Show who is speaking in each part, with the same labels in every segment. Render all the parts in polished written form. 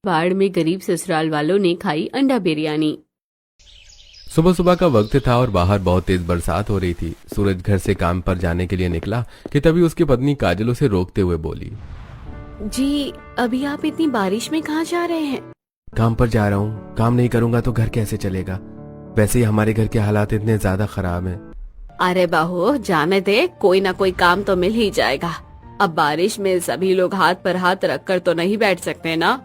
Speaker 1: बाढ़ में गरीब ससुराल वालों ने खाई अंडा बिरयानी।
Speaker 2: सुबह सुबह का वक्त था और बाहर बहुत तेज बरसात हो रही थी। सूरज घर से काम पर जाने के लिए निकला कि तभी उसकी पत्नी काजल उसे रोकते हुए बोली,
Speaker 1: जी अभी आप इतनी बारिश में कहाँ जा रहे हैं?
Speaker 2: काम पर जा रहा हूँ। काम नहीं करूंगा तो घर कैसे चलेगा? वैसे ही हमारे घर के हालात इतने ज्यादा खराब हैं।
Speaker 1: अरे बहू जाने दे, कोई ना कोई काम तो मिल ही जाएगा। अब बारिश में सभी लोग हाथ पर हाथ रखकर तो नहीं बैठ सकते ना।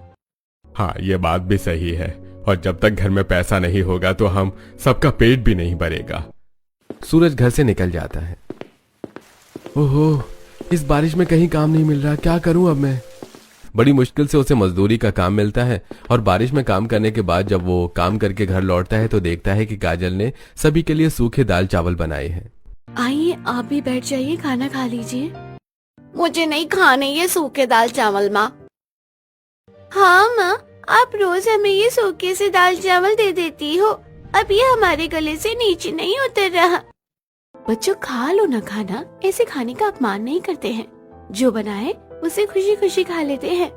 Speaker 2: हाँ, ये बात भी सही है, और जब तक घर में पैसा नहीं होगा तो हम सबका पेट भी नहीं भरेगा। सूरज घर से निकल जाता है। ओहो, इस बारिश में कहीं काम नहीं मिल रहा, क्या करूं अब मैं? बड़ी मुश्किल से उसे मजदूरी का काम मिलता है और बारिश में काम करने के बाद जब वो काम करके घर लौटता है तो देखता है कि काजल ने सभी के लिए सूखे दाल चावल बनाए हैं।
Speaker 1: आइए आप भी बैठ जाइए, खाना खा लीजिए। मुझे नहीं खाने ये सूखे दाल चावल माँ। हाँ माँ, आप रोज हमें ये सूखे से दाल चावल दे देती हो, अब ये हमारे गले से नीचे नहीं उतर रहा। बच्चों खा लो ना खाना, ऐसे खाने का अपमान नहीं करते हैं। जो बनाए उसे खुशी खुशी खा लेते हैं।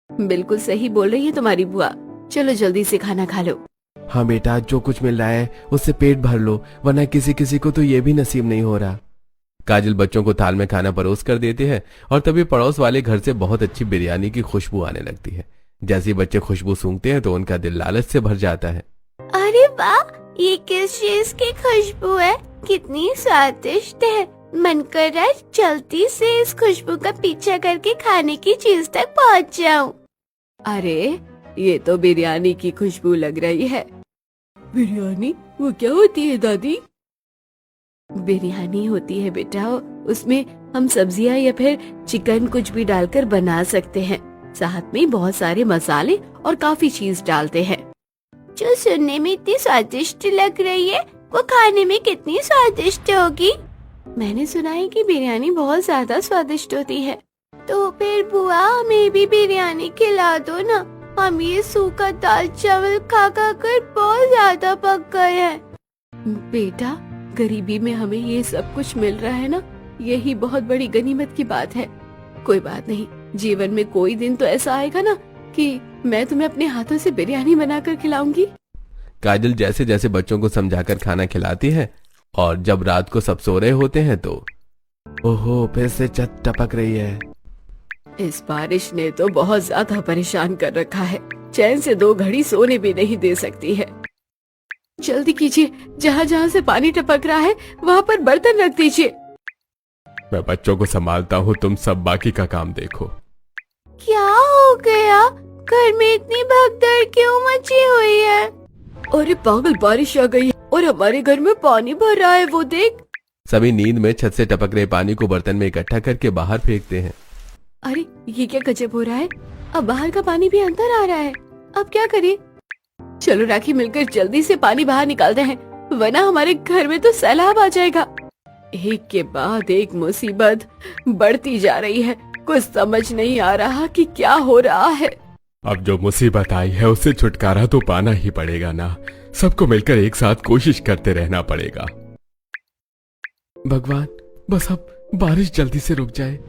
Speaker 1: बिल्कुल सही बोल रही है तुम्हारी बुआ, चलो जल्दी से खाना खा लो।
Speaker 2: हाँ बेटा, जो कुछ मिल रहा है उससे पेट भर लो, वरना किसी किसी को तो ये भी नसीब नहीं हो रहा। काजल बच्चों को थाल में खाना परोस कर देती है और तभी पड़ोस वाले घर से बहुत अच्छी बिरयानी की खुशबू आने लगती है। जैसे ही बच्चे खुशबू सूंघते हैं तो उनका दिल लालच से भर जाता है।
Speaker 1: अरे वाह, ये किस चीज की खुशबू है? कितनी स्वादिष्ट है। मन कर रहा है जल्दी से इस खुशबू का पीछा करके खाने की चीज तक पहुंच जाऊं। अरे ये तो बिरयानी की खुशबू लग रही है। बिरयानी वो क्या होती है दादी? बिरयानी होती है बेटा, उसमें हम सब्जियां या फिर चिकन कुछ भी डालकर बना सकते हैं। साथ में बहुत सारे मसाले और काफी चीज डालते हैं। जो सुनने में इतनी स्वादिष्ट लग रही है, वो खाने में कितनी स्वादिष्ट होगी। मैंने सुना है कि बिरयानी बहुत ज्यादा स्वादिष्ट होती है। तो फिर बुआ हमें भी बिरयानी खिला दो ना, हम ये सूखा दाल चावल खा खा कर बहुत ज्यादा पक गए हैं। बेटा गरीबी में हमें ये सब कुछ मिल रहा है ना, यही बहुत बड़ी गनीमत की बात है। कोई बात नहीं, जीवन में कोई दिन तो ऐसा आएगा ना कि मैं तुम्हें अपने हाथों से बिरयानी बनाकर खिलाऊंगी।
Speaker 2: काजल जैसे जैसे बच्चों को समझाकर खाना खिलाती है और जब रात को सब सो रहे होते हैं तो ओहो, फिर से छत टपक रही है।
Speaker 1: इस बारिश ने तो बहुत ज्यादा परेशान कर रखा है, चैन से 2 घड़ी सोने भी नहीं दे सकती है। जल्दी कीजिए, जहाँ जहाँ से पानी टपक रहा है वहाँ पर बर्तन रख दीजिए।
Speaker 2: मैं बच्चों को संभालता हूँ, तुम सब बाकी का काम देखो।
Speaker 1: क्या हो गया? घर में इतनी भगदड़ क्यों मची हुई है? अरे पागल, बारिश आ गई और हमारे घर में पानी भर रहा है, वो देख।
Speaker 2: सभी नींद में छत से टपक रहे पानी को बर्तन में इकट्ठा करके बाहर फेंकते हैं।
Speaker 1: अरे ये क्या गजब हो रहा है? अब बाहर का पानी भी अंदर आ रहा है, अब क्या करें? चलो राखी, मिलकर जल्दी से पानी बाहर निकालते हैं, वरना हमारे घर में तो सैलाब आ जाएगा। एक के बाद एक मुसीबत बढ़ती जा रही है, कुछ समझ नहीं आ रहा कि क्या हो रहा है।
Speaker 2: अब जो मुसीबत आई है उससे छुटकारा तो पाना ही पड़ेगा ना, सबको मिलकर एक साथ कोशिश करते रहना पड़ेगा। भगवान, बस अब बारिश जल्दी से रुक जाए।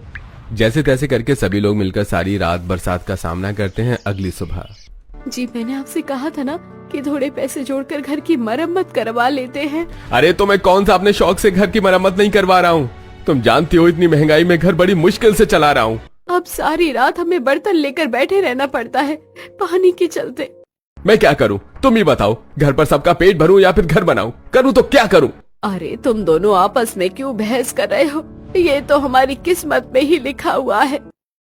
Speaker 2: जैसे तैसे करके सभी लोग मिलकर सारी रात बरसात का सामना करते हैं। अगली सुबह,
Speaker 1: जी मैंने आपसे कहा था ना कि थोड़े पैसे जोड़कर घर की मरम्मत करवा लेते हैं।
Speaker 2: अरे तो मैं कौन सा अपने शौक से घर की मरम्मत नहीं करवा रहा हूँ? तुम जानती हो इतनी महंगाई में घर बड़ी मुश्किल से चला रहा हूँ।
Speaker 1: अब सारी रात हमें बर्तन लेकर बैठे रहना पड़ता है पानी के चलते।
Speaker 2: मैं क्या करूँ तुम ही बताओ? घर पर सबका पेट भरूं या फिर घर बनाऊं? करूँ तो क्या करूँ?
Speaker 1: अरे तुम दोनों आपस में क्यों बहस कर रहे हो? ये तो हमारी किस्मत में ही लिखा हुआ है।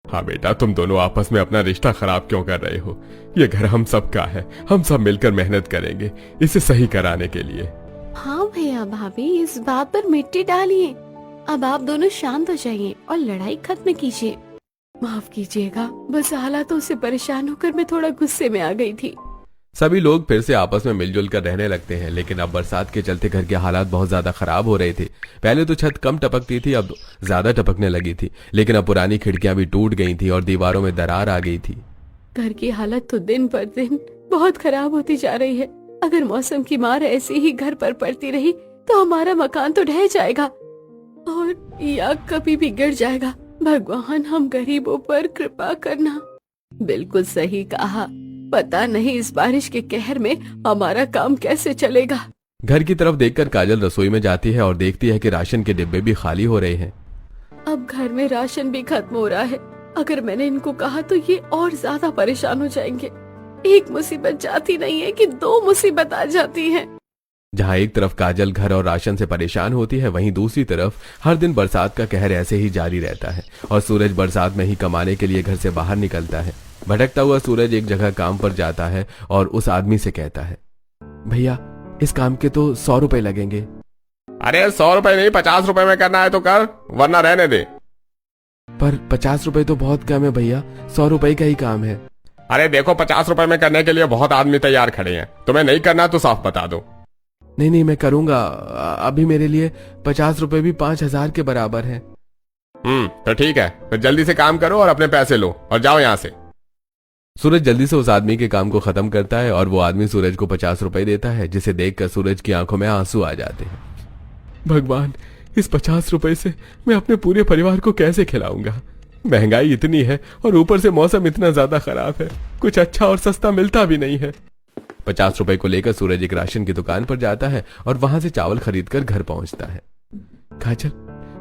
Speaker 2: हाँ बेटा, तुम दोनों आपस में अपना रिश्ता खराब क्यों कर रहे हो? ये घर हम सब का है, हम सब मिलकर मेहनत करेंगे इसे सही कराने के लिए।
Speaker 1: हाँ भैया भाभी, इस बात पर मिट्टी डालिए। अब आप दोनों शांत हो जाइए और लड़ाई खत्म कीजिए। माफ कीजिएगा, बस हालातों से परेशान होकर मैं थोड़ा गुस्से में आ गई थी।
Speaker 2: सभी लोग फिर से आपस में मिलजुल कर रहने लगते हैं, लेकिन अब बरसात के चलते घर के हालात बहुत ज्यादा खराब हो रहे थे। पहले तो छत कम टपकती थी, अब ज्यादा टपकने लगी थी, लेकिन अब पुरानी खिड़कियां भी टूट गई थी और दीवारों में दरार आ गई थी।
Speaker 1: घर की हालत तो दिन पर दिन बहुत खराब होती जा रही है। अगर मौसम की मार ऐसे ही घर पर पड़ती रही तो हमारा मकान तो ढह जाएगा और या कभी भी गिर जाएगा। भगवान हम गरीबों पर कृपा करना। बिल्कुल सही कहा, पता नहीं इस बारिश के कहर में हमारा काम कैसे चलेगा।
Speaker 2: घर की तरफ देखकर काजल रसोई में जाती है और देखती है कि राशन के डिब्बे भी खाली हो रहे हैं।
Speaker 1: अब घर में राशन भी खत्म हो रहा है। अगर मैंने इनको कहा तो ये और ज्यादा परेशान हो जाएंगे। एक मुसीबत जाती नहीं है कि दो मुसीबत आ जाती है।
Speaker 2: जहाँ एक तरफ काजल घर और राशन से परेशान होती है, वहीं दूसरी तरफ हर दिन बरसात का कहर ऐसे ही जारी रहता है और सूरज बरसात में ही कमाने के लिए घर से बाहर निकलता है। भटकता हुआ सूरज एक जगह काम पर जाता है और उस आदमी से कहता है, भैया इस काम के तो 100 रुपए लगेंगे।
Speaker 3: अरे 100 रुपए नहीं, 50 रुपए में करना है तो कर, वरना रहने दे।
Speaker 2: पर 50 रुपए तो बहुत कम है भैया, 100 रुपए का ही काम है।
Speaker 3: अरे देखो 50 रुपए में करने के लिए बहुत आदमी तैयार खड़े हैं, तुम्हें नहीं करना तो साफ बता दो।
Speaker 2: नहीं मैं करूंगा। अभी मेरे लिए 50 रुपए भी 5000 के बराबर है।
Speaker 3: तो ठीक है, फिर जल्दी से काम करो और अपने पैसे लो और जाओ यहाँ से।
Speaker 2: सूरज जल्दी से उस आदमी के काम को खत्म करता है और वो आदमी सूरज को 50 रुपए देता है, जिसे देखकर सूरज की आंखों में आंसू आ जाते हैं। भगवान, इस 50 रुपए से मैं अपने पूरे परिवार को कैसे खिलाऊंगा? महंगाई इतनी है और ऊपर से मौसम इतना ज्यादा खराब है, कुछ अच्छा और सस्ता मिलता भी नहीं है। 50 रुपए को लेकर सूरज एक राशन की दुकान पर जाता है और वहां से चावल खरीदकर घर पहुंचता है। काजल,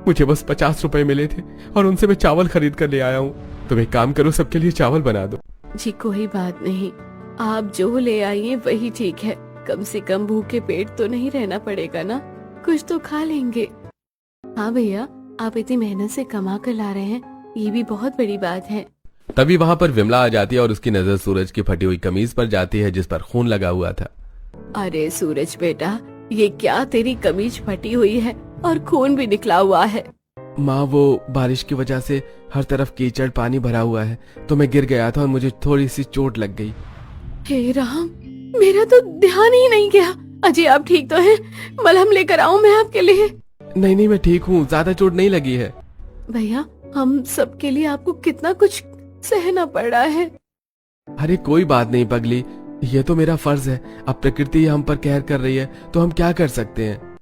Speaker 2: मुझे बस 50 रुपए मिले थे और उनसे मैं चावल खरीद कर ले आया हूँ। तुम एक काम करो, सबके लिए चावल बना दो।
Speaker 1: जी कोई बात नहीं, आप जो ले आई हैं वही ठीक है। कम से कम भूखे पेट तो नहीं रहना पड़ेगा ना, कुछ तो खा लेंगे। हाँ भैया, आप इतनी मेहनत से कमा कर ला रहे हैं, ये भी बहुत बड़ी बात है।
Speaker 2: तभी वहां पर विमला आ जाती है और उसकी नजर सूरज की फटी हुई कमीज पर जाती है जिस पर खून लगा हुआ था।
Speaker 1: अरे सूरज बेटा, ये क्या तेरी कमीज फटी हुई है और खून भी निकला हुआ है?
Speaker 2: माँ, वो बारिश की वजह से हर तरफ कीचड़ पानी भरा हुआ है, तो मैं गिर गया था और मुझे थोड़ी सी चोट लग गई।
Speaker 1: हे राम, मेरा तो ध्यान ही नहीं गया। अजय आप ठीक तो हैं? मलहम लेकर आऊं मैं आपके लिए?
Speaker 2: नहीं मैं ठीक हूँ, ज्यादा चोट नहीं लगी है।
Speaker 1: भैया, हम सबके लिए आपको कितना कुछ सहना पड़ रहा है।
Speaker 2: अरे कोई बात नहीं पगली, ये तो मेरा फर्ज है। अब प्रकृति हम पर कहर कर रही है तो हम क्या कर सकते हैं।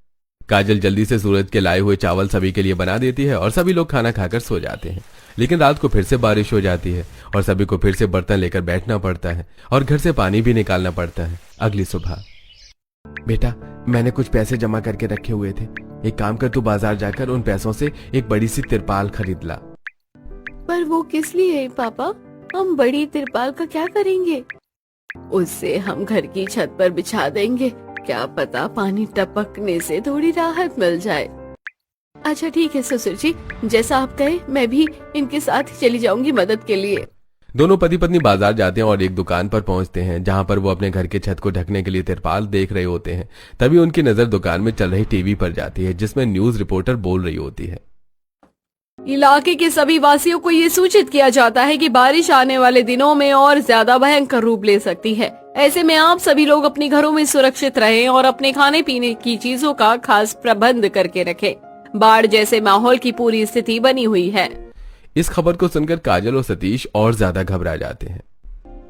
Speaker 2: काजल जल्दी से सूरज के लाए हुए चावल सभी के लिए बना देती है और सभी लोग खाना खाकर सो जाते हैं। लेकिन रात को फिर से बारिश हो जाती है और सभी को फिर से बर्तन लेकर बैठना पड़ता है और घर से पानी भी निकालना पड़ता है। अगली सुबह, बेटा मैंने कुछ पैसे जमा करके रखे हुए थे, एक काम कर, तू बाजार जाकर उन पैसों से एक बड़ी सी तिरपाल खरीद ला।
Speaker 1: पर वो किस लिए है पापा? हम बड़ी तिरपाल का क्या करेंगे? उससे हम घर की छत पर बिछा देंगे, क्या पता पानी टपकने से थोड़ी राहत मिल जाए। अच्छा ठीक है ससुर जी, जैसा आप कहे, मैं भी इनके साथ ही चली जाऊंगी मदद के लिए।
Speaker 2: दोनों पति पत्नी बाजार जाते हैं और एक दुकान पर पहुंचते हैं जहां पर वो अपने घर के छत को ढकने के लिए तिरपाल देख रहे होते हैं। तभी उनकी नजर दुकान में चल रही टीवी पर जाती है जिसमें न्यूज रिपोर्टर बोल रही होती है,
Speaker 1: इलाके के सभी वासियों को ये सूचित किया जाता है कि बारिश आने वाले दिनों में और ज्यादा भयंकर रूप ले सकती है। ऐसे में आप सभी लोग अपने घरों में सुरक्षित रहें और अपने खाने पीने की चीजों का खास प्रबंध करके रखें। बाढ़ जैसे माहौल की पूरी स्थिति बनी हुई है।
Speaker 2: इस खबर को सुनकर काजल और सतीश और ज्यादा घबरा जाते हैं।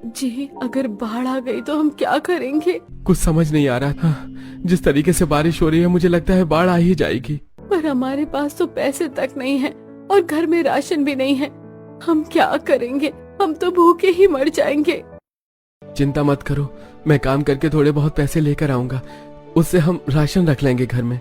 Speaker 1: जी, अगर बाढ़ आ गई तो हम क्या करेंगे?
Speaker 2: कुछ समझ नहीं आ रहा था, जिस तरीके से बारिश हो रही है मुझे लगता है बाढ़ आ ही जाएगी।
Speaker 1: पर हमारे पास तो पैसे तक नहीं है और घर में राशन भी नहीं है, हम क्या करेंगे? हम तो भूखे ही मर जाएंगे।
Speaker 2: चिंता मत करो, मैं काम करके थोड़े बहुत पैसे लेकर आऊंगा, उससे हम राशन रख लेंगे घर में।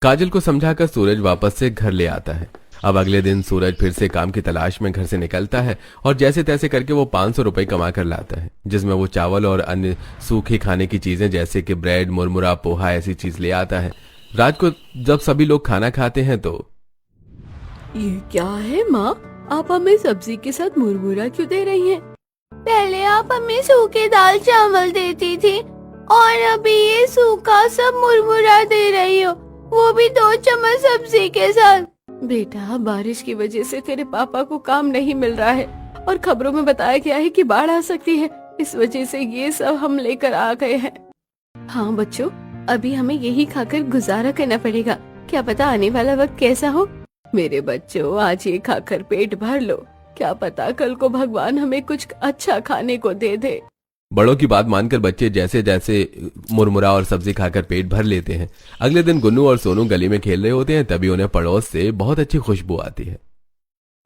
Speaker 2: काजल को समझाकर सूरज वापस से घर ले आता है। अब अगले दिन सूरज फिर से काम की तलाश में घर से निकलता है और जैसे तैसे करके वो 500 रुपए कमा कर लाता है, जिसमें वो चावल और अन्य सूखी खाने की चीजें जैसे कि ब्रेड, मुरमुरा, पोहा ऐसी चीज ले आता है। रात को जब सभी लोग खाना खाते हैं तो
Speaker 1: ये क्या है माँ, आप हमें सब्जी के साथ मुरमुरा क्यों दे रही हैं? पहले आप हमें सूखे दाल चावल देती थी और अभी ये सूखा सब मुरमुरा दे रही हो, वो भी 2 चम्मच सब्जी के साथ। बेटा, बारिश की वजह से तेरे पापा को काम नहीं मिल रहा है और खबरों में बताया गया है कि बाढ़ आ सकती है, इस वजह से ये सब हम लेकर आ गए हैं। हाँ बच्चों, अभी हमें यही खाकर गुजारा करना पड़ेगा, क्या पता आने वाला वक्त कैसा हो। मेरे बच्चों, आज ये खाकर पेट भर लो, क्या पता कल को भगवान हमें कुछ अच्छा खाने को दे दे।
Speaker 2: बड़ों की बात मानकर बच्चे जैसे जैसे मुरमुरा और सब्जी खाकर पेट भर लेते हैं। अगले दिन गुन्नू और सोनू गली में खेल रहे होते हैं, तभी उन्हें पड़ोस से बहुत अच्छी खुशबू आती है।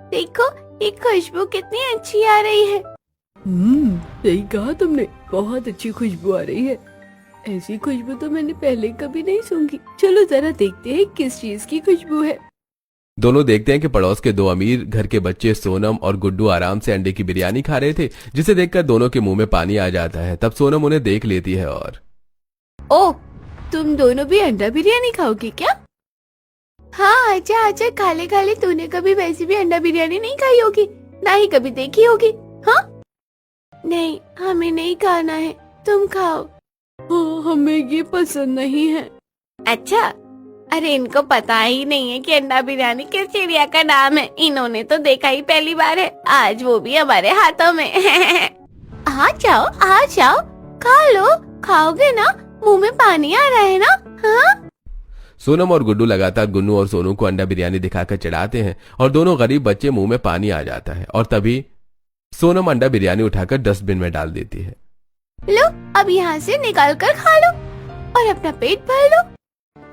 Speaker 1: देखो, ये खुशबू कितनी अच्छी आ रही है। सही कहा तुमने, बहुत अच्छी खुशबू आ रही है। ऐसी खुशबू तो मैंने पहले कभी नहीं सूंघी। चलो जरा देखते हैं किस चीज की खुशबू है।
Speaker 2: दोनों देखते हैं कि पड़ोस के दो अमीर घर के बच्चे सोनम और गुड्डू आराम से अंडे की बिरयानी खा रहे थे, जिसे देखकर दोनों के मुंह में पानी आ जाता है। तब सोनम उन्हें देख लेती है और
Speaker 1: ओ, तुम दोनों भी अंडा बिरयानी खाओगे क्या? हाँ, आजा आजा, खा ले खा ले। तूने कभी वैसी भी अंडा बिरयानी नहीं खाई होगी, ना ही कभी देखी होगी। हाँ नहीं, हमें नहीं खाना है, तुम खाओ। हाँ, हमें ये पसंद नहीं है। अच्छा, अरे इनको पता ही नहीं है कि अंडा बिरयानी किस चिड़िया का नाम है। इन्होंने तो देखा ही पहली बार है, आज वो भी हमारे हाथों में। आ जाओ, खा लो। खाओगे ना? मुंह में पानी आ रहा है ना? हाँ?
Speaker 2: सोनम और गुड्डू लगातार गुन्नू और सोनू को अंडा बिरयानी दिखाकर चिढ़ाते हैं और दोनों गरीब बच्चे मुंह में पानी आ जाता है। और तभी सोनम अंडा बिरयानी उठाकर डस्टबिन में डाल देती है।
Speaker 1: लो, अब यहाँ से निकाल कर खा लो और अपना पेट भर लो,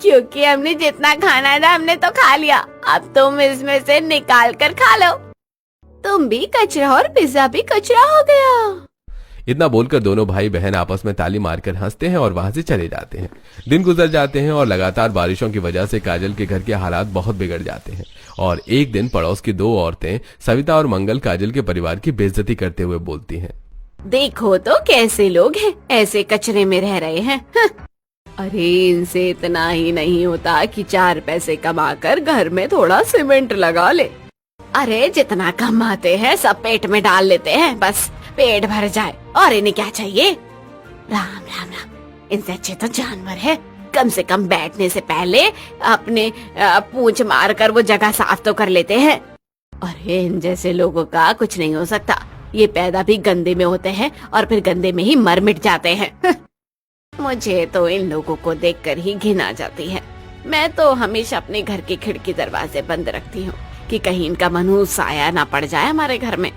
Speaker 1: क्योंकि हमने जितना खाना था हमने तो खा लिया। अब तुम इसमें से निकाल कर खा लो। तुम भी कचरा और पिज्जा भी कचरा हो गया।
Speaker 2: इतना बोलकर दोनों भाई बहन आपस में ताली मारकर हंसते हैं और वहां से चले जाते हैं। दिन गुजर जाते हैं और लगातार बारिशों की वजह से काजल के घर के हालात बहुत बिगड़ जाते हैं। और एक दिन पड़ोस की दो औरतें सविता और मंगल काजल के परिवार की बेइज्जती करते हुए बोलती हैं।
Speaker 1: देखो तो कैसे लोग हैं, ऐसे कचरे में रह रहे हैं। अरे इनसे इतना ही नहीं होता कि 4 पैसे कमाकर घर में थोड़ा सीमेंट लगा ले। अरे जितना कमाते हैं सब पेट में डाल लेते हैं, बस पेट भर जाए। और इन्हें क्या चाहिए? राम राम राम, इनसे अच्छे तो जानवर है। कम से कम बैठने से पहले अपने पूंछ मारकर वो जगह साफ तो कर लेते हैं। अरे इन जैसे लोगों का कुछ नहीं हो सकता। ये पैदा भी गंदे में होते हैं और फिर गंदे में ही मर मिट जाते हैं। मुझे तो इन लोगों को देखकर ही घिन आ जाती है। मैं तो हमेशा अपने घर के खिड़की दरवाजे बंद रखती हूँ कि कहीं इनका मनहूस साया ना पड़ जाए हमारे घर में।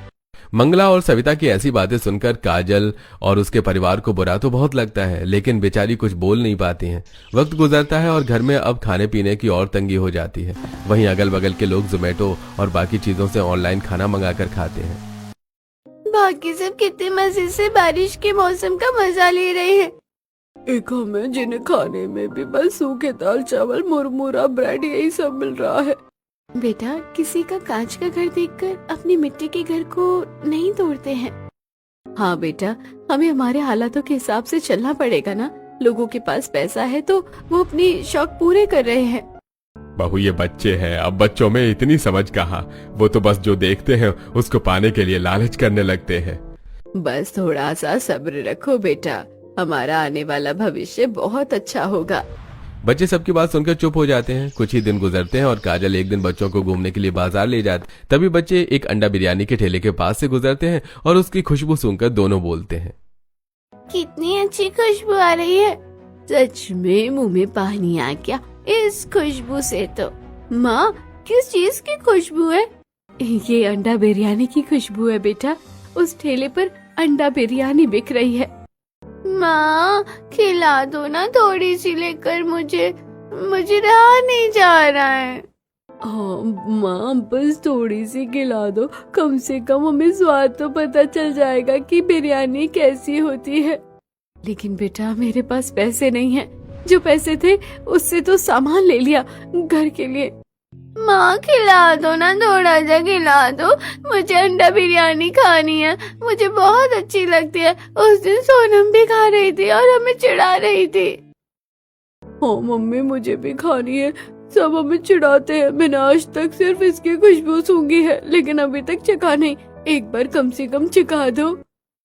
Speaker 2: मंगला और सविता की ऐसी बातें सुनकर काजल और उसके परिवार को बुरा तो बहुत लगता है, लेकिन बेचारी कुछ बोल नहीं पाती हैं। वक्त गुजरता है और घर में अब खाने पीने की और तंगी हो जाती है। वहीं अगल बगल के लोग जोमेटो और बाकी चीजों से ऑनलाइन खाना मंगाकर खाते हैं।
Speaker 1: बाकी सब कितने मजे से बारिश के मौसम का मजा ले रहे हैं। एक हमें जिन्हें खाने में भी बस सूखे दाल चावल मुरमुरा ब्रेड यही सब मिल रहा है। बेटा, किसी का कांच का घर देखकर अपनी मिट्टी के घर को नहीं तोड़ते हैं। हाँ बेटा, हमें हमारे हालातों के हिसाब से चलना पड़ेगा ना। लोगों के पास पैसा है तो वो अपनी शौक पूरे कर रहे हैं।
Speaker 2: बहू, ये बच्चे हैं, अब बच्चों में इतनी समझ कहाँ। वो तो बस जो देखते हैं उसको पाने के लिए लालच करने लगते हैं।
Speaker 1: बस थोड़ा सा सब्र रखो बेटा, हमारा आने वाला भविष्य बहुत अच्छा होगा।
Speaker 2: बच्चे सबकी बात सुनकर चुप हो जाते हैं। कुछ ही दिन गुजरते हैं और काजल एक दिन बच्चों को घूमने के लिए बाजार ले जाते। तभी बच्चे एक अंडा बिरयानी के ठेले के पास से गुजरते हैं और उसकी खुशबू सुनकर दोनों बोलते हैं।
Speaker 1: कितनी अच्छी खुशबू आ रही है, सच में मुंह में पानी आ गया इस खुशबू से तो। माँ, किस चीज की खुशबू है? ये अंडा बिरयानी की खुशबू है बेटा। उस ठेले पर अंडा बिरयानी बिक रही है। माँ, खिला दो ना थोड़ी सी लेकर, मुझे रहा नहीं जा रहा है। हाँ माँ, बस थोड़ी सी खिला दो, कम से कम हमें स्वाद तो पता चल जाएगा कि बिरयानी कैसी होती है। लेकिन बेटा, मेरे पास पैसे नहीं हैं। जो पैसे थे उससे तो सामान ले लिया घर के लिए। माँ, खिला दो ना, थोड़ा सा खिला दो, मुझे अंडा बिरयानी खानी है, मुझे बहुत अच्छी लगती है। उस दिन सोनम भी खा रही थी और हमें चिढ़ा रही थी। हाँ मम्मी, मुझे भी खानी है, सब हमें चिढ़ाते हैं। मैंने आज तक सिर्फ इसकी खुशबू सूंघी है, लेकिन अभी तक चखा नहीं। एक बार कम से कम चखा दो।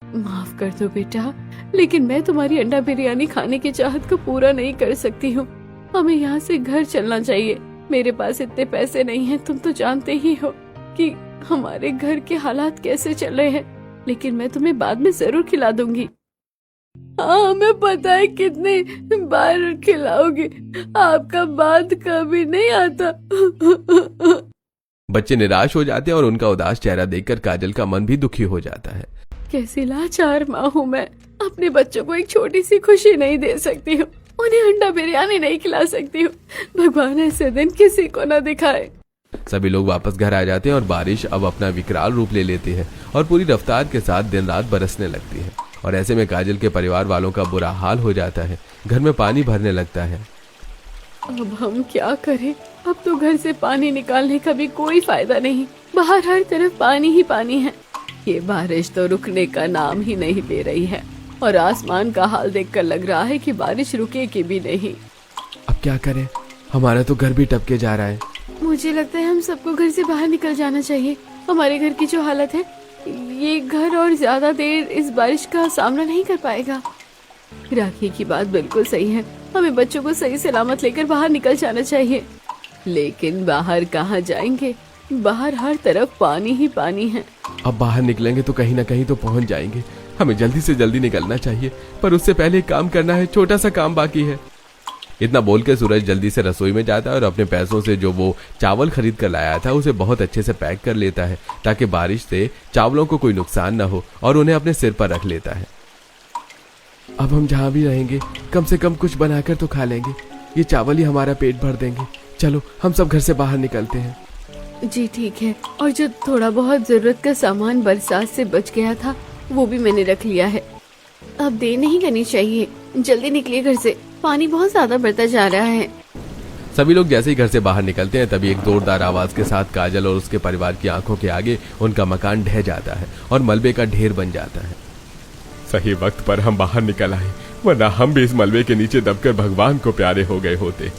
Speaker 1: माफ कर दो बेटा, लेकिन मैं तुम्हारी अंडा बिरयानी खाने की चाहत को पूरा नहीं कर सकती हूँ। हमें यहाँ से घर चलना चाहिए। मेरे पास इतने पैसे नहीं हैं, तुम तो जानते ही हो कि हमारे घर के हालात कैसे चल रहे हैं। लेकिन मैं तुम्हें बाद में जरूर खिला दूंगी। हाँ, हमें पता है कितने बार खिलाओगी, आपका बात कभी नहीं आता।
Speaker 2: बच्चे निराश हो जाते हैं और उनका उदास चेहरा देखकर काजल का मन भी दुखी हो जाता है।
Speaker 1: कैसी लाचार माँ हूँ मैं, अपने बच्चों को एक छोटी सी खुशी नहीं दे सकती हूँ, उन्हें अंडा बिरयानी नहीं खिला सकती हूँ। भगवान ऐसे दिन किसी को न दिखाए।
Speaker 2: सभी लोग वापस घर आ जाते हैं और बारिश अब अपना विकराल रूप ले लेती है और पूरी रफ्तार के साथ दिन रात बरसने लगती है। और ऐसे में काजल के परिवार वालों का बुरा हाल हो जाता है। घर में पानी भरने लगता है।
Speaker 1: अब हम क्या करें? अब तो घर से पानी निकालने का भी कोई फायदा नहीं। बाहर हर तरफ पानी ही पानी है। ये बारिश तो रुकने का नाम ही नहीं ले रही है और आसमान का हाल देखकर लग रहा है कि बारिश रुकेगी भी नहीं।
Speaker 2: अब क्या करें? हमारा तो घर भी टपके जा रहा है।
Speaker 1: मुझे लगता है हम सबको घर से बाहर निकल जाना चाहिए। हमारे घर की जो हालत है, ये घर और ज्यादा देर इस बारिश का सामना नहीं कर पाएगा। राखी की बात बिल्कुल सही है। हमें बच्चों को सही सलामत लेकर बाहर निकल जाना चाहिए। लेकिन बाहर कहाँ जाएंगे? बाहर हर तरफ पानी ही पानी है।
Speaker 2: अब बाहर निकलेंगे तो कहीं ना कहीं तो पहुंच जाएंगे। हमें जल्दी से जल्दी निकलना चाहिए, पर उससे पहले एक काम करना है। छोटा सा काम बाकी है। इतना बोल के सूरज जल्दी से रसोई में जाता है और अपने पैसों से जो वो चावल खरीद कर लाया था उसे बहुत अच्छे से पैक कर लेता है ताकि बारिश से चावलों को कोई नुकसान न हो, और उन्हें अपने सिर पर रख लेता है। अब हम जहाँ भी रहेंगे कम से कम कुछ बनाकर तो खा लेंगे। ये चावल ही हमारा पेट भर देंगे। चलो हम सब घर से बाहर निकलते हैं।
Speaker 1: जी ठीक है। और जो थोड़ा बहुत जरूरत का सामान बरसात से बच गया था वो भी मैंने रख लिया है। अब देर नहीं करनी चाहिए। जल्दी निकलिए घर से, पानी बहुत ज्यादा बढ़ता जा रहा है।
Speaker 2: सभी लोग जैसे ही घर से बाहर निकलते हैं तभी एक जोरदार आवाज के साथ काजल और उसके परिवार की आंखों के आगे उनका मकान ढह जाता है और मलबे का ढेर बन जाता है।
Speaker 3: सही वक्त पर हम बाहर निकल आए, वरना हम भी इस मलबे के नीचे दबकर भगवान को प्यारे हो गए होते।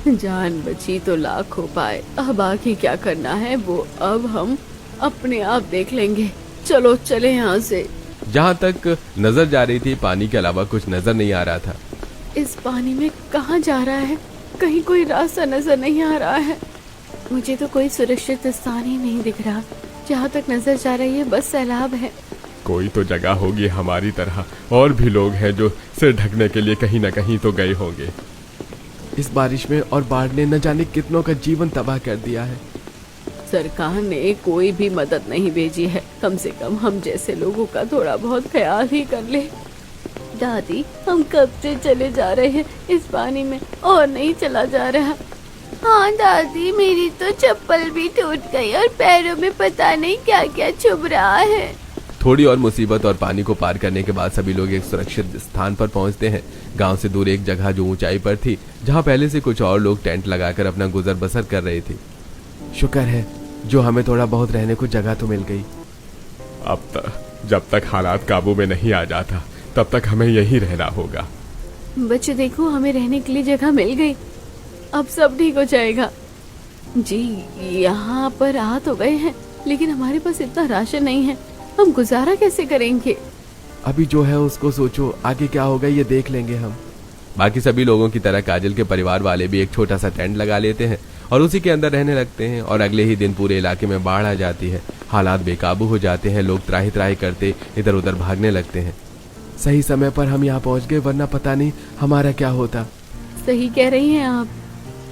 Speaker 1: जान बची तो लाख हो पाए। अब आगे क्या करना है वो अब हम अपने आप देख लेंगे। चलो चले यहाँ से।
Speaker 2: जहाँ तक नजर जा रही थी पानी के अलावा कुछ नजर नहीं आ रहा था।
Speaker 1: इस पानी में कहाँ जा रहा है? कहीं कोई रास्ता नजर नहीं आ रहा है। मुझे तो कोई सुरक्षित स्थान ही नहीं दिख रहा। जहाँ तक नजर जा रही है बस सैलाब है।
Speaker 3: कोई तो जगह होगी हमारी तरह, और भी लोग हैं जो सिर ढकने के लिए कहीं न कहीं तो गए होंगे।
Speaker 2: इस बारिश में और बाढ़ ने न जाने कितनों का जीवन तबाह कर दिया है।
Speaker 1: सरकार ने कोई भी मदद नहीं भेजी है। कम से कम हम जैसे लोगों का थोड़ा बहुत ख्याल ही कर ले। दादी, हम कब से चले जा रहे हैं इस पानी में और नहीं चला जा रहा। हाँ दादी, मेरी तो चप्पल भी टूट गई और पैरों में पता नहीं क्या क्या चुभ रहा है।
Speaker 2: थोड़ी और मुसीबत और पानी को पार करने के बाद सभी लोग एक सुरक्षित स्थान पर पहुंचते हैं। गांव से दूर एक जगह जो ऊंचाई पर थी, जहां पहले से कुछ और लोग टेंट लगाकर अपना गुजर बसर कर रहे थे। शुक्र है जो हमें थोड़ा बहुत रहने को जगह तो मिल गई।
Speaker 3: अब तक जब तक हालात काबू में नहीं आ जाता तब तक हमें यहीं रहना होगा।
Speaker 1: बच्चे देखो, हमें रहने के लिए जगह मिल गई। अब सब ठीक हो जाएगा। जी यहाँ पर आ तो गए हैं, लेकिन हमारे पास इतना राशन नहीं है। हम गुजारा कैसे करेंगे?
Speaker 2: अभी जो है उसको सोचो, आगे क्या होगा ये देख लेंगे हम। बाकी सभी लोगों की तरह काजल के परिवार वाले भी एक छोटा सा टेंट लगा लेते हैं और उसी के अंदर रहने लगते हैं। और अगले ही दिन पूरे इलाके में बाढ़ आ जाती है। हालात बेकाबू हो जाते हैं। लोग त्राही त्राही करते इधर उधर भागने लगते हैं। सही समय पर हम यहाँ पहुँच गए, वरना पता नहीं हमारा क्या होता।
Speaker 1: सही कह रही हैं आप।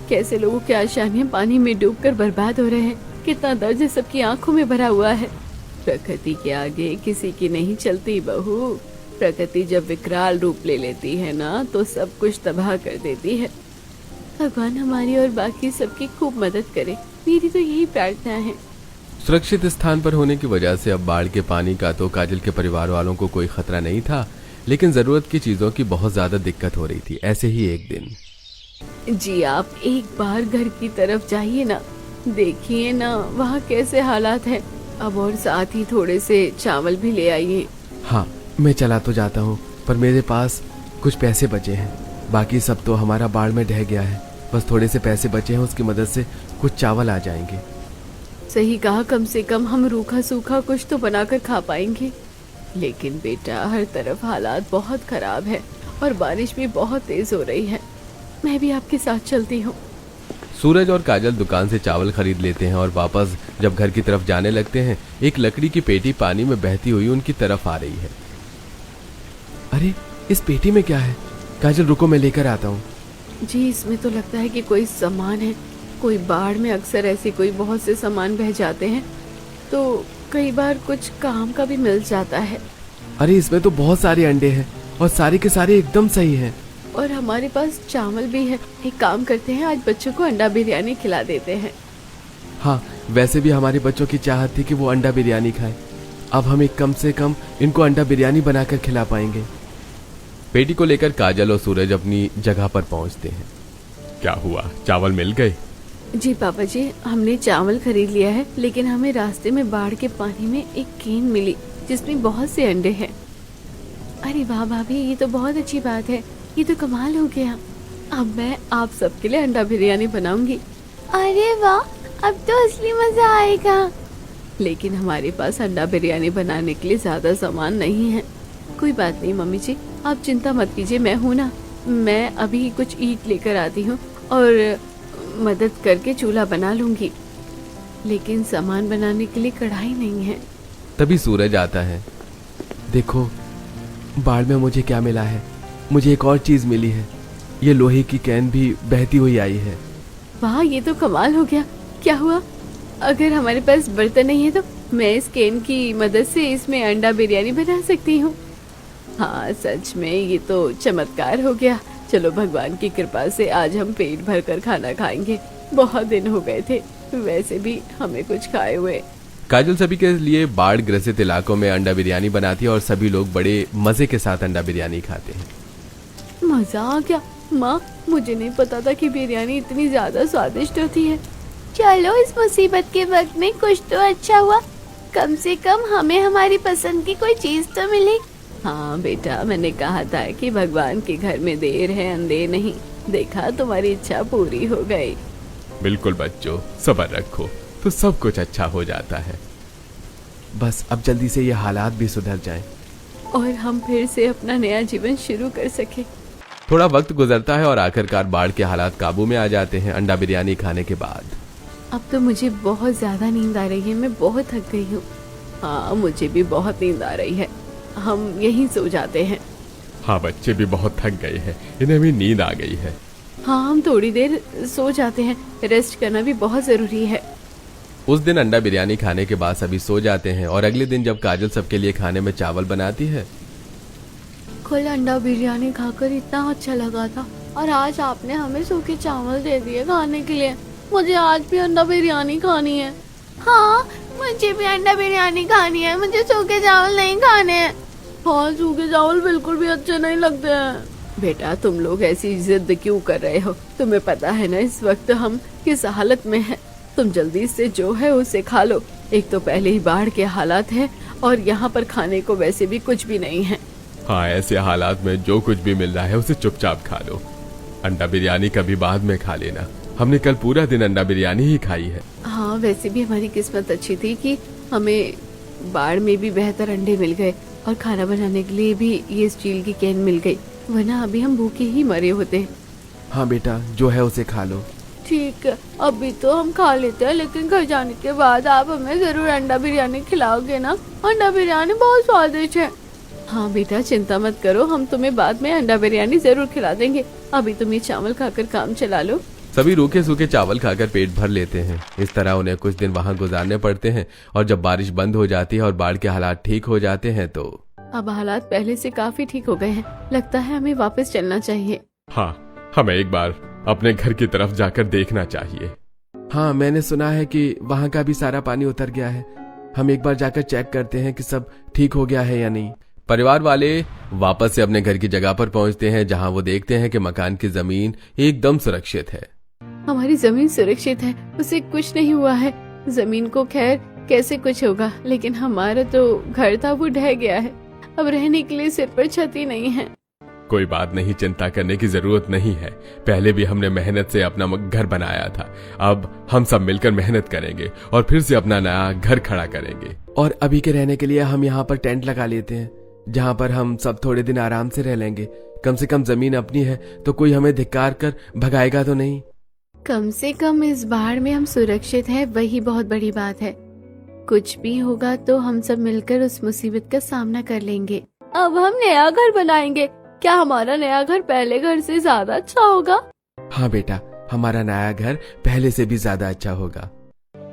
Speaker 1: कैसे लोगों की आशाएं पानी में डूबकर बर्बाद हो रहे हैं। कितना दर्द सबकी आंखों में भरा हुआ है। प्रकृति के आगे किसी की नहीं चलती बहू। प्रकृति जब विकराल रूप ले लेती है ना तो सब कुछ तबाह कर देती है। भगवान हमारी और बाकी सबकी खूब मदद करे, मेरी तो यही प्रार्थना है।
Speaker 2: सुरक्षित स्थान पर होने की वजह से अब बाढ़ के पानी का तो काजल के परिवार वालों को कोई खतरा नहीं था, लेकिन जरूरत की चीजों की बहुत ज्यादा दिक्कत हो रही थी। ऐसे ही एक दिन
Speaker 1: जी आप एक बार घर की तरफ जाइए ना, देखिए ना वहाँ कैसे हालात है। अब और साथ ही थोड़े से चावल भी ले आइए।
Speaker 2: हाँ मैं चला तो जाता हूँ, पर मेरे पास कुछ पैसे बचे हैं। बाकी सब तो हमारा बाढ़ में ढह गया है। बस थोड़े से पैसे बचे हैं, उसकी मदद से कुछ चावल आ जाएंगे।
Speaker 1: सही कहा, कम से कम हम रूखा सूखा कुछ तो बनाकर खा पाएंगे। लेकिन बेटा हर तरफ हालात बहुत खराब है और बारिश भी बहुत तेज हो रही है। मैं भी आपके साथ चलती हूँ।
Speaker 2: सूरज और काजल दुकान से चावल खरीद लेते हैं और वापस जब घर की तरफ जाने लगते हैं, एक लकड़ी की पेटी पानी में बहती हुई उनकी तरफ आ रही है। अरे इस पेटी में क्या है? काजल रुको, मैं लेकर आता हूँ।
Speaker 1: जी इसमें तो लगता है कि कोई सामान है। कोई बाढ़ में अक्सर ऐसे कोई बहुत से सामान बह जाते हैं, तो कई बार कुछ काम का भी मिल जाता है।
Speaker 2: अरे इसमें तो बहुत सारे अंडे हैं और सारे के सारे एकदम सही हैं।
Speaker 1: और हमारे पास चावल भी है। एक काम करते हैं, आज बच्चों को अंडा बिरयानी खिला देते हैं।
Speaker 2: हाँ, वैसे भी हमारे बच्चों की चाहत थी कि वो अंडा बिरयानी खाएं। अब हम एक कम से कम इनको अंडा बिरयानी बनाकर खिला पाएंगे। पेटी को लेकर काजल और सूरज अपनी जगह पर पहुंचते हैं।
Speaker 3: क्या हुआ, चावल मिल गए?
Speaker 1: जी पापा जी, हमने चावल खरीद लिया है, लेकिन हमें रास्ते में बाढ़ के पानी में एक केन मिली जिसमें बहुत से अंडे हैं। अरे वाह भाभी, ये तो बहुत अच्छी बात है, ये तो कमाल हो गया। अब मैं आप सबके लिए अंडा बिरयानी बनाऊंगी। अरे वाह, अब तो असली मजा आएगा। लेकिन हमारे पास अंडा बिरयानी बनाने के लिए ज्यादा सामान नहीं है। कोई बात नहीं मम्मी जी, आप चिंता मत कीजिए, मैं हूँ ना। मैं अभी कुछ ईंट लेकर आती हूँ और मदद करके चूल्हा बना लूंगी। लेकिन सामान बनाने के लिए कढ़ाई नहीं है।
Speaker 2: तभी सूरज आता है। देखो, बाढ़ में मुझे क्या मिला है, मुझे एक और चीज मिली है। ये लोहे की कैन भी बहती हुई आई है।
Speaker 1: वाह, ये तो कमाल हो गया। क्या हुआ? अगर हमारे पास बर्तन नहीं है तो मैं इस कैन की मदद से इसमें अंडा बिरयानी बना सकती हूँ। हाँ, सच में ये तो चमत्कार हो गया। चलो, भगवान की कृपा से आज हम पेट भर कर खाना खाएंगे। बहुत दिन हो गए थे वैसे भी हमें कुछ खाए हुए।
Speaker 2: काजल सभी के लिए बाढ़ ग्रसित इलाकों में अंडा बिरयानी बनाती है और सभी लोग बड़े मजे के साथ अंडा बिरयानी खाते हैं।
Speaker 1: मजा आ गया माँ, मुझे नहीं पता था कि बिरयानी इतनी ज्यादा स्वादिष्ट होती है। चलो, इस मुसीबत के वक्त में कुछ तो अच्छा हुआ। कम से कम हमें हमारी पसंद की कोई चीज तो मिली। हाँ बेटा, मैंने कहा था कि भगवान के घर में देर है अंधेर नहीं। देखा, तुम्हारी इच्छा पूरी हो गई।
Speaker 3: बिल्कुल बच्चों, सब्र रखो तो सब कुछ अच्छा हो जाता है।
Speaker 2: बस अब जल्दी से ये हालात भी सुधर जाएं
Speaker 1: और हम फिर से अपना नया जीवन शुरू कर सके।
Speaker 2: थोड़ा वक्त गुजरता है और आखिरकार बाढ़ के हालात काबू में आ जाते हैं अंडा बिरयानी खाने के बाद।
Speaker 1: अब तो मुझे बहुत ज्यादा नींद आ रही है, मैं बहुत थक गई हूँ। हाँ, मुझे भी बहुत नींद आ रही है। हम यहीं सो जाते हैं।
Speaker 3: हाँ, बच्चे भी बहुत थक गए हैं, इन्हें भी नींद आ गई है।
Speaker 1: हाँ, हम थोड़ी देर सो जाते हैं, रेस्ट करना भी बहुत जरूरी है।
Speaker 2: उस दिन अंडा बिरयानी खाने के बाद सभी सो जाते हैं और अगले दिन जब काजल सबके लिए खाने में चावल बनाती है।
Speaker 1: कल अंडा बिरयानी खाकर इतना अच्छा लगा था और आज आपने हमें सूखे चावल दे दिए खाने के लिए। मुझे आज भी अंडा बिरयानी खानी है। हाँ, मुझे भी अंडा बिरयानी खानी है, मुझे सूखे चावल नहीं खाने हैं। हाँ, सूखे चावल बिल्कुल भी अच्छे नहीं लगते हैं। बेटा, तुम लोग ऐसी जिद क्यों कर रहे हो? तुम्हें पता है ना इस वक्त हम किस हालत में हैं। तुम जल्दी से जो है उसे खा लो। एक तो पहले ही बाढ़ के हालात है और यहाँ पर खाने को वैसे भी कुछ भी नहीं है।
Speaker 3: हाँ, ऐसे हालात में जो कुछ भी मिल रहा है उसे चुपचाप खा लो। अंडा बिरयानी कभी बाद में खा लेना। हमने कल पूरा दिन अंडा बिरयानी ही खाई है।
Speaker 1: हाँ, वैसे भी हमारी किस्मत अच्छी थी कि हमें बाढ़ में भी बेहतर अंडे मिल गए और खाना बनाने के लिए भी ये स्टील की कैन मिल गई, वरना अभी हम भूखे ही मरे होते।
Speaker 2: हाँ बेटा, जो है उसे खा लो।
Speaker 1: ठीक है, अभी तो हम खा लेते हैं, लेकिन घर जाने के बाद आप हमें जरूर अंडा बिरयानी खिलाओगे ना? अंडा बिरयानी बहुत स्वादिष्ट है। हाँ बेटा, चिंता मत करो, हम तुम्हें बाद में अंडा बिरयानी जरूर खिला देंगे। अभी तुम ये चावल खाकर काम चला लो।
Speaker 2: सभी रूखे सूखे चावल खाकर पेट भर लेते हैं। इस तरह उन्हें कुछ दिन वहाँ गुजारने पड़ते हैं और जब बारिश बंद हो जाती है और बाढ़ के हालात ठीक हो जाते हैं तो
Speaker 1: अब हालात पहले से काफी ठीक हो गए हैं। लगता है हमें वापस चलना चाहिए।
Speaker 3: हाँ, हमें एक बार अपने घर की तरफ जाकर देखना चाहिए।
Speaker 2: हाँ, मैंने सुना है कि वहाँ का भी सारा पानी उतर गया है। हम एक बार जाकर चेक करते हैं कि सब ठीक हो गया है या नहीं। परिवार वाले वापस से अपने घर की जगह पर पहुंचते हैं, जहां वो देखते हैं कि मकान की जमीन एकदम सुरक्षित है।
Speaker 1: हमारी जमीन सुरक्षित है, उसे कुछ नहीं हुआ है। जमीन को खैर कैसे कुछ होगा, लेकिन हमारा तो घर था वो ढह गया है। अब रहने के लिए सिर पर छत ही नहीं है।
Speaker 3: कोई बात नहीं, चिंता करने की जरूरत नहीं है। पहले भी हमने मेहनत से अपना घर बनाया था। अब हम सब मिलकर मेहनत करेंगे और फिर से अपना नया घर खड़ा करेंगे।
Speaker 2: और अभी के रहने के लिए हम यहाँ पर टेंट लगा लेते हैं, जहाँ पर हम सब थोड़े दिन आराम से रह लेंगे। कम से कम जमीन अपनी है तो कोई हमें धिक्कार कर भगाएगा तो नहीं।
Speaker 1: कम से कम इस बाढ़ में हम सुरक्षित हैं, वही बहुत बड़ी बात है। कुछ भी होगा तो हम सब मिलकर उस मुसीबत का सामना कर लेंगे। अब हम नया घर बनाएंगे। क्या हमारा नया घर पहले घर से ज्यादा अच्छा होगा?
Speaker 2: हाँ बेटा, हमारा नया घर पहले से भी ज्यादा अच्छा होगा।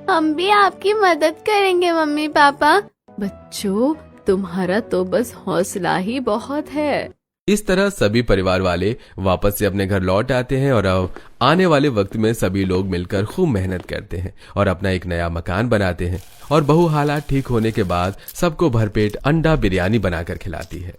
Speaker 1: हम भी आपकी मदद करेंगे मम्मी पापा। बच्चों, तुम्हारा तो बस हौसला ही बहुत है।
Speaker 3: इस तरह सभी परिवार वाले वापस से अपने घर लौट आते हैं और अब आने वाले वक्त में सभी लोग मिलकर खूब मेहनत करते हैं और अपना एक नया मकान बनाते हैं और बहू हालात ठीक होने के बाद सबको भरपेट अंडा बिरयानी बनाकर खिलाती है।